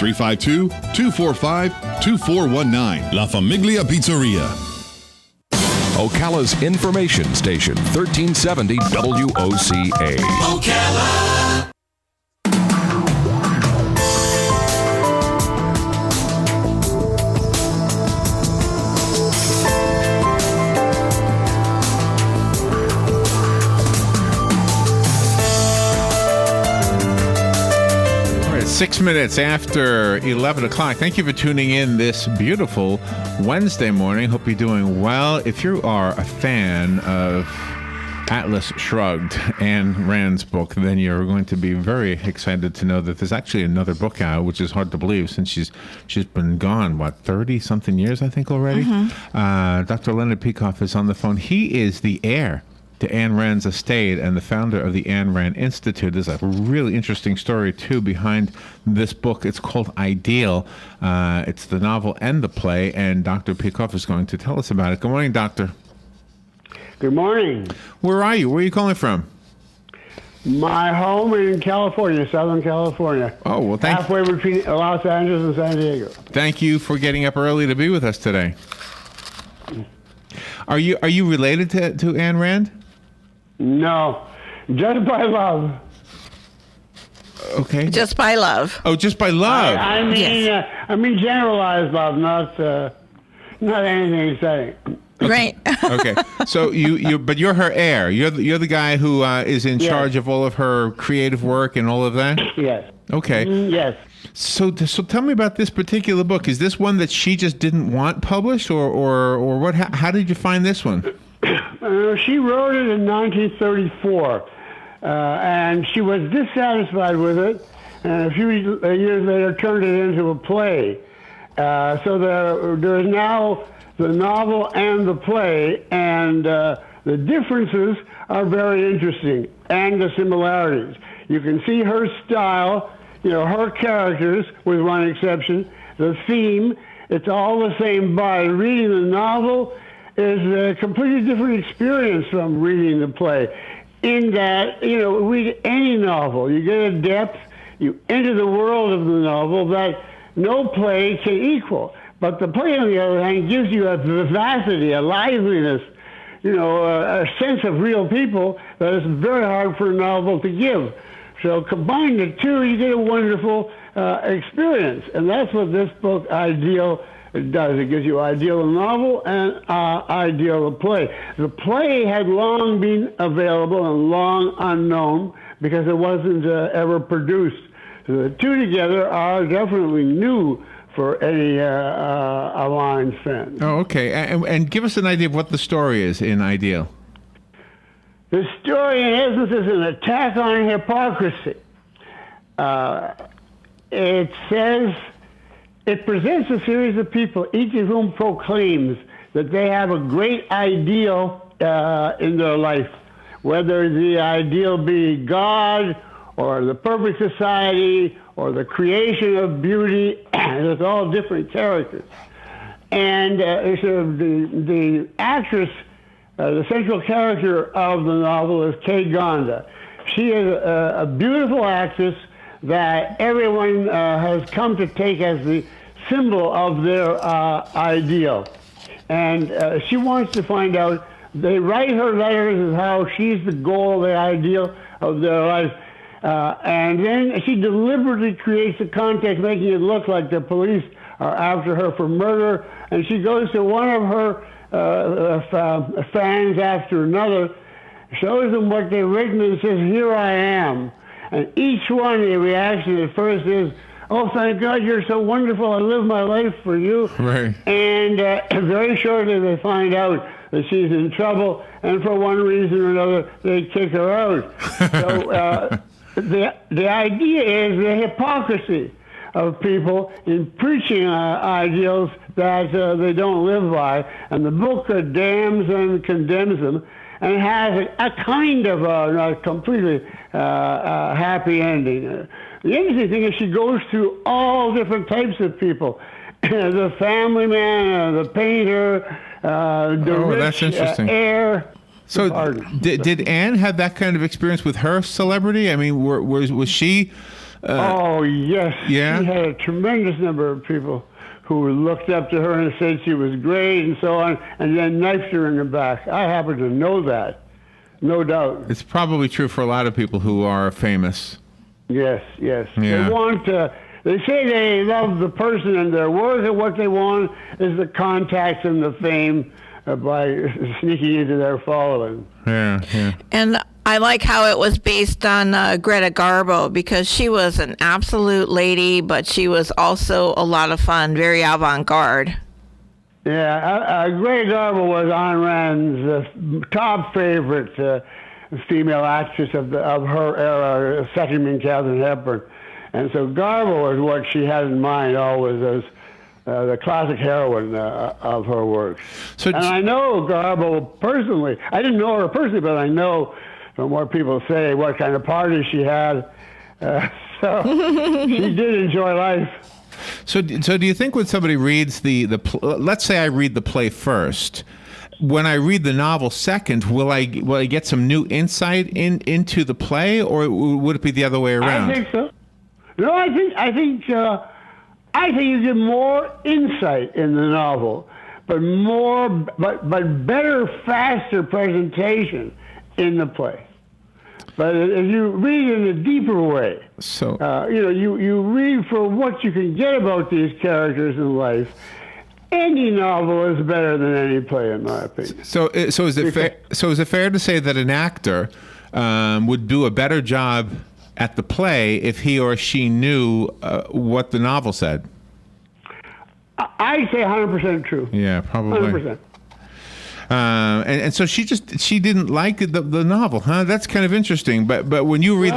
352-245-2419. La Famiglia Pizzeria. Ocala's information station, 1370 WOCA. Ocala. All right, 6 minutes after 11 o'clock. Thank you for tuning in this beautiful Wednesday morning. Hope you're doing well. If you are a fan of Atlas Shrugged, Ayn Rand's book, then you're going to be very excited to know that there's actually another book out, which is hard to believe since she's been gone, 30-something years, I think, already? Dr. Leonard Peikoff is on the phone. He is the heir to Ayn Rand's estate and the founder of the Ayn Rand Institute. There's a really interesting story, too, behind this book. It's called Ideal. It's the novel and the play, and Dr. Peikoff is going to tell us about it. Good morning, Doctor. Good morning. Where are you? Where are you calling from? My home in California, Southern California. Oh, well, halfway between Los Angeles and San Diego. Thank you for getting up early to be with us today. Are you related to Ayn Rand? No, just by love. Okay. Just by love. Oh, just by love. I mean, Yes. I mean generalized love, not anything exciting. Right. Okay. So but you're her heir. You're the guy who is in charge of all of her creative work and all of that. Yes. Okay. Yes. So tell me about this particular book. Is this one that she just didn't want published, or what? How did you find this one? She wrote it in 1934, and she was dissatisfied with it, and a few years later turned it into a play. So there is now the novel and the play, and the differences are very interesting, and the similarities. You can see her style, her characters, with one exception, the theme. It's all the same. By reading the novel is a completely different experience from reading the play. In that, read any novel, you get a depth, you enter the world of the novel that no play can equal. But the play, on the other hand, gives you a vivacity, a liveliness, a sense of real people that is very hard for a novel to give. So combine the two, you get a wonderful experience. And that's what this book, Ideal, does. It gives you Ideal the novel and Ideal the play. The play had long been available and long unknown because it wasn't ever produced. So the two together are definitely new for any Alliance fan. Oh, okay. And give us an idea of what the story is in Ideal. The story, in essence, is an attack on hypocrisy. It presents a series of people, each of whom proclaims that they have a great ideal in their life, whether the ideal be God or the perfect society or the creation of beauty. There's all different characters. And the actress, the central character of the novel is Kay Gonda. She is a beautiful actress that everyone has come to take as the symbol of their ideal. And she wants to find out, they write her letters as how she's the goal, the ideal of their life. And then she deliberately creates a context making it look like the police are after her for murder. And she goes to one of her fans after another, shows them what they've written and says, "Here I am." And each one, the reaction at first is, "Oh, thank God, you're so wonderful. I live my life for you." Right. And very shortly they find out that she's in trouble, and for one reason or another, they kick her out. So the idea is the hypocrisy of people in preaching ideals that they don't live by, and the book damns and condemns them, and has a kind of not completely happy ending. The interesting thing is she goes through all different types of people. The family man, the painter, the rich heir. So did Anne have that kind of experience with her celebrity? I mean, was she Oh, yes. Yeah? She had a tremendous number of people who looked up to her and said she was great and so on, and then knifed her in the back. I happen to know that, no doubt. It's probably true for a lot of people who are famous. Yes, yes. Yeah. They want they say they love the person and their work, and what they want is the contacts and the fame by sneaking into their following. Yeah, yeah. And I like how it was based on Greta Garbo, because she was an absolute lady, but she was also a lot of fun, very avant-garde. Yeah, Greta Garbo was Ayn Rand's top favorite female actress of her era, second in Katharine Hepburn. And so Garbo was what she had in mind always as the classic heroine of her works. And I know Garbo personally. I didn't know her personally, but I know from what people say what kind of parties she had. So she did enjoy life. So do you think when somebody reads let's say I read the play first, when I read the novel second, will I get some new insight into the play, or would it be the other way around? I think so. No, I think you get more insight in the novel, but better, faster presentation in the play. But if you read in a deeper way, so you read for what you can get about these characters in life. Any novel is better than any play, in my opinion. So is it fair? So is it fair to say that an actor would do a better job at the play if he or she knew what the novel said? I'd say 100% true. Yeah, probably. 100%. And so she didn't like the novel, huh? That's kind of interesting. But when you read,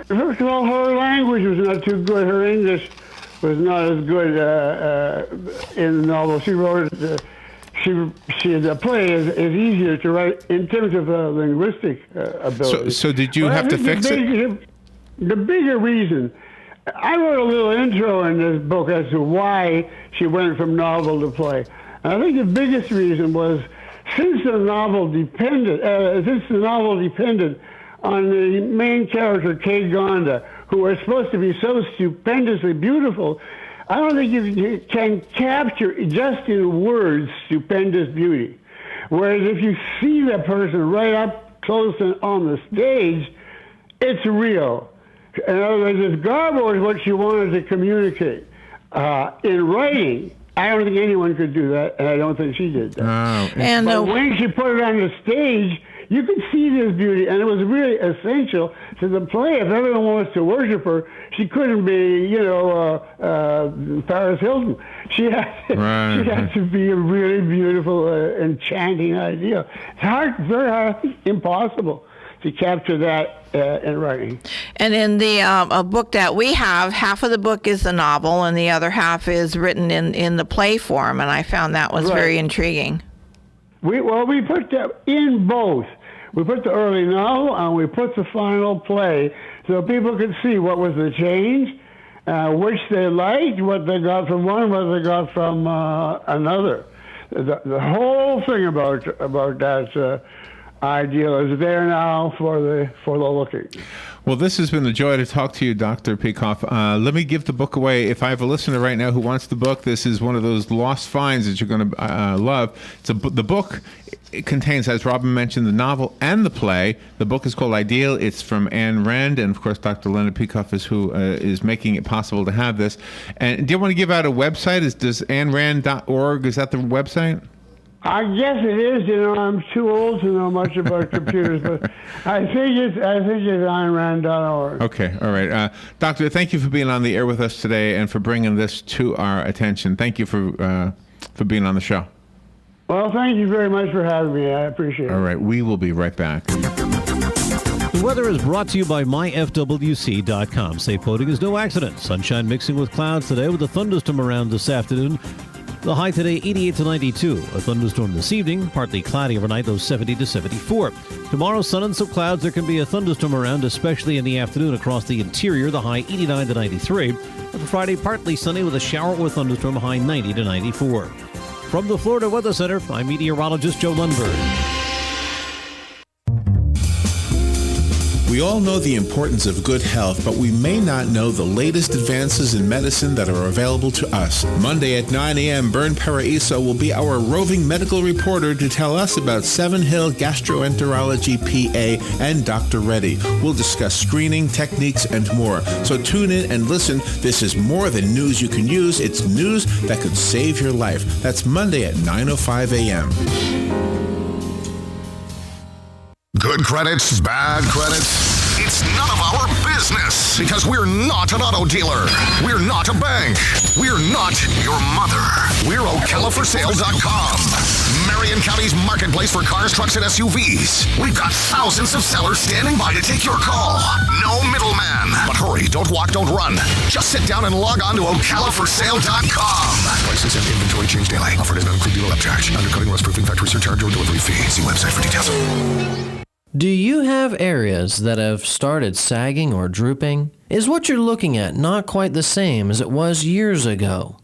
first of all, her language was not too good. Her English was not as good in the novel. She wrote it. The play is easier to write in terms of linguistic ability. So did you have to fix it? The bigger reason, I wrote a little intro in this book as to why she went from novel to play. And I think the biggest reason was since the novel depended on the main character, Kate Gonda, who was supposed to be so stupendously beautiful, I don't think you can capture just in words stupendous beauty. Whereas if you see that person right up close and on the stage, it's real. In other words, if Garbo is what she wanted to communicate in writing, I don't think anyone could do that, and I don't think she did that. But when she put it on the stage, you could see this beauty, and it was really essential to the play. If everyone wants to worship her, she couldn't be, Paris Hilton. She had to be a really beautiful, enchanting idea. It's hard, very hard, impossible to capture that in writing. And in the a book that we have, half of the book is the novel, and the other half is written in the play form, and I found that was very intriguing. We put that in both. We put the early novel and we put the final play so people could see what was the change, which they liked, what they got from one, what they got from another. The whole thing about that ideal is there now for the looking. Well, this has been a joy to talk to you, Dr. Peikoff. Let me give the book away. If I have a listener right now who wants the book, this is one of those lost finds that you're going to love. The book contains, as Robin mentioned, the novel and the play. The book is called Ideal. It's from Ayn Rand, and of course, Dr. Leonard Peikoff is who is making it possible to have this. And do you want to give out a website? Does AynRand.org, is that the website? I guess it is. I'm too old to know much about computers, but I think it's AynRand.org. Okay, all right. Doctor, thank you for being on the air with us today and for bringing this to our attention. Thank you for being on the show. Well, thank you very much for having me. I appreciate it. All right, we will be right back. The weather is brought to you by myfwc.com. Safe boating is no accident. Sunshine mixing with clouds today with a thunderstorm around this afternoon. The high today, 88 to 92. A thunderstorm this evening, partly cloudy overnight, low 70 to 74. Tomorrow, sun and some clouds. There can be a thunderstorm around, especially in the afternoon across the interior. The high, 89 to 93. And for Friday, partly sunny with a shower or thunderstorm, high 90 to 94. From the Florida Weather Center, I'm meteorologist Joe Lundberg. We all know the importance of good health, but we may not know the latest advances in medicine that are available to us. Monday at 9 a.m., Bern Paraiso will be our roving medical reporter to tell us about Seven Hill Gastroenterology PA and Dr. Reddy. We'll discuss screening, techniques, and more. So tune in and listen. This is more than news you can use. It's news that could save your life. That's Monday at 9:05 a.m. Good credits, bad credits. It's none of our business because we're not an auto dealer. We're not a bank. We're not your mother. We're OcalaForSale.com. Marion County's marketplace for cars, trucks, and SUVs. We've got thousands of sellers standing by to take your call. No middleman. But hurry, don't walk, don't run. Just sit down and log on to OcalaForSale.com. Prices and inventory change daily. Offer does not include dealer upcharge. Undercutting, rust-proofing, factory surcharge, or delivery fee. See website for details. Do you have areas that have started sagging or drooping? Is what you're looking at not quite the same as it was years ago?